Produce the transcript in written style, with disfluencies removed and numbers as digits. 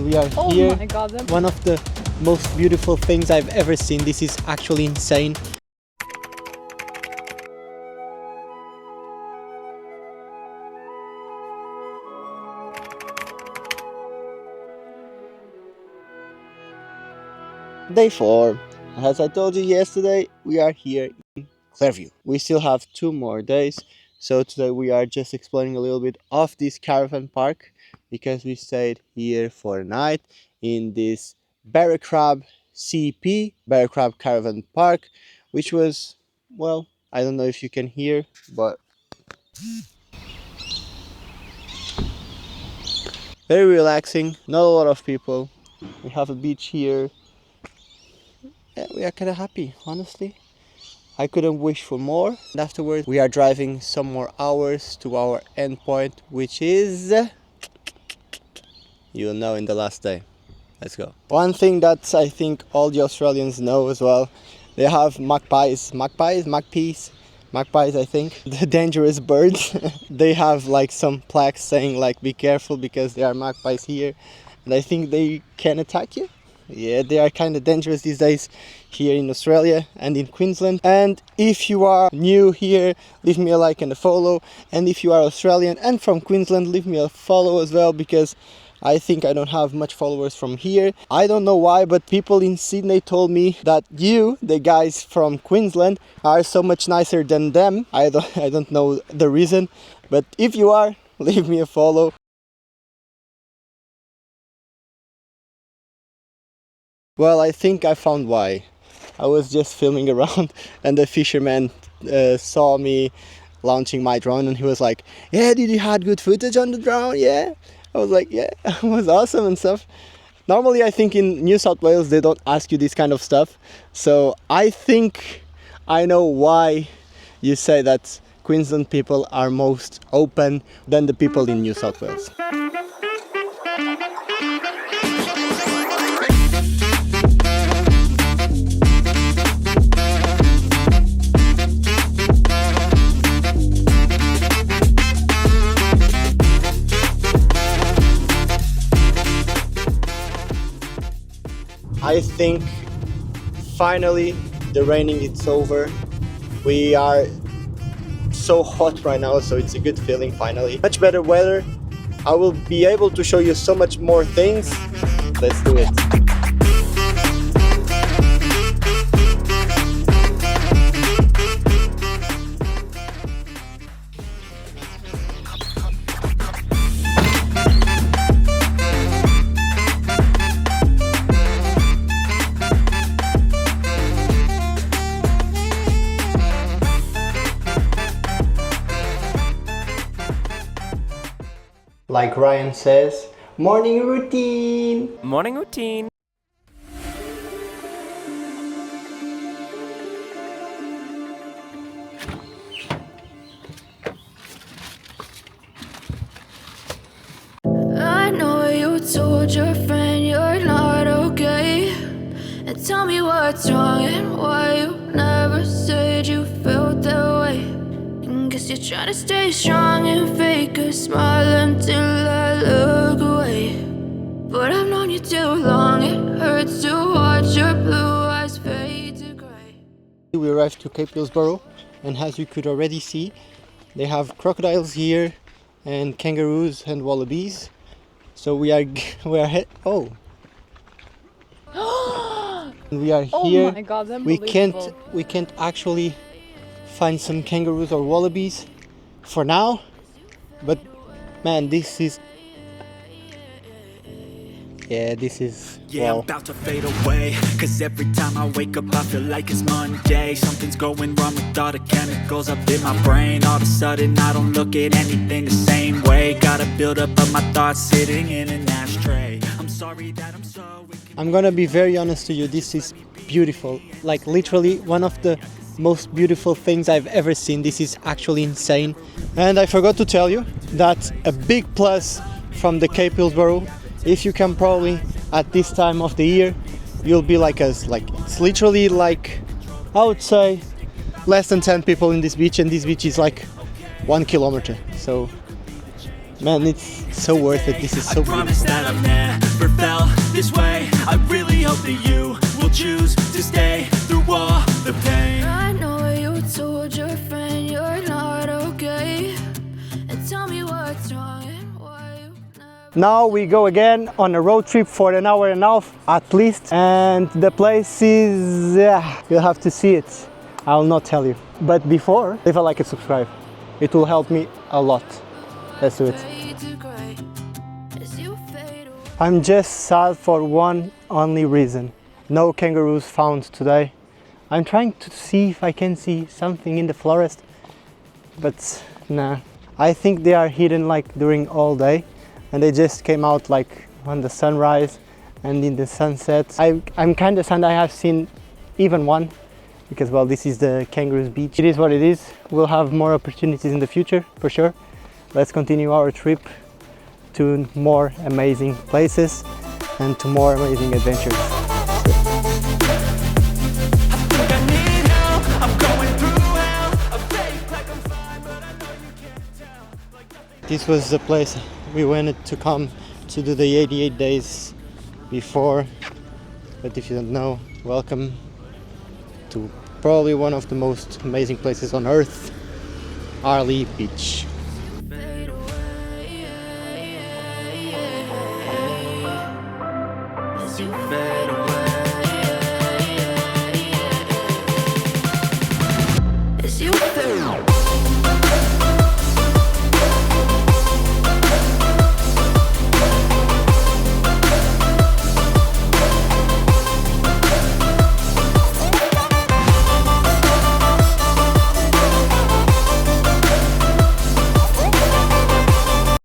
We are Oh here. my God, one of the most beautiful things I've ever seen. This is actually insane. Day 4. As I told you yesterday, we are here in Clairview. We still have 2 more days, so today we are just exploring a little bit of this caravan park because we stayed here for a night in this Crab CP, Crab Caravan Park, which was, well, I don't know if you can hear, but very relaxing, not a lot of people. We have a beach here. Yeah, we are kind of happy, honestly. I couldn't wish for more. And afterwards, we are driving some more hours to our endpoint, which is, you'll know in the last day. Let's go. One thing that I think all the Australians know as well, they have magpies, I think, the dangerous birds. They have like some plaques saying like be careful because there are magpies here, and I think they can attack you. Yeah, they are kind of dangerous these days here in Australia and in Queensland. And if you are new here, leave me a like and a follow. And if you are Australian and from Queensland, leave me a follow as well, because I think I don't have much followers from here. I don't know why, but people in Sydney told me that you, the guys from Queensland, are so much nicer than them. I don't know the reason, but if you are, leave me a follow. Well, I think I found why. I was just filming around and the fisherman saw me launching my drone and he was like, yeah, did you had good footage on the drone? Yeah. I was like, yeah, it was awesome and stuff. Normally I think in New South Wales they don't ask you this kind of stuff. So I think I know why you say that Queensland people are most open than the people in New South Wales. I think finally the raining is over. We are so hot right now, so it's a good feeling finally. Much better weather. I will be able to show you so much more things. Let's do it. Like Ryan says, morning routine! Morning routine! I know you told your friend you're not okay, and tell me what's wrong and why you never said you felt that way. Guess you're trying to stay strong and fake a smile until I look away. But I've known you too long, it hurts to watch your blue eyes fade to grey. We arrived to Cape Hillsborough, and as you could already see, they have crocodiles here and kangaroos and wallabies. So we are we are here. Oh my God, we unbelievable. can't actually find some kangaroos or wallabies for now, but man, this is Yeah, I'm about to fade away, cause every time I wake up I feel like it's Monday. Something's going wrong with all the chemicals up in my brain. All of a sudden I don't look at anything the same way. Got a build-up of my thoughts sitting in an ashtray. I'm sorry that I'm so... I'm gonna be very honest to you, this is beautiful, like literally one of the most beautiful things I've ever seen. This is actually insane. And I forgot to tell you that a big plus from the Cape Hillsborough, if you come probably at this time of the year, you'll be like us. Like it's literally like, I would say less than 10 people in this beach, and this beach is like 1 kilometer. So Man, it's so worth it. This is so I promise beautiful. that I've never felt this way. I really hope that you will choose to stay through all the pain. I know you told your friend you're not okay, and tell me what's wrong and why you never. Now we go again on a road trip for an hour and a half at least, and the place is, you'll have to see it. I'll not tell you. But before, leave a like and subscribe. It will help me a lot. Let's do it. Fade to gray as you fade away. I'm just sad for one only reason. No kangaroos found today. I'm trying to see if I can see something in the forest, but nah. I think they are hidden like during all day, and they just came out like on the sunrise and in the sunset. I'm kind of sad I have seen even one, because well, this is the Kangaroos Beach. It is what it is. We'll have more opportunities in the future for sure. Let's continue our trip to more amazing places and to more amazing adventures. I need help, I'm going through hell. I fake like I'm fine, but I know you can't tell. This was the place we wanted to come to do the 88 days before, but if you don't know, welcome to probably one of the most amazing places on earth, Arlie Beach.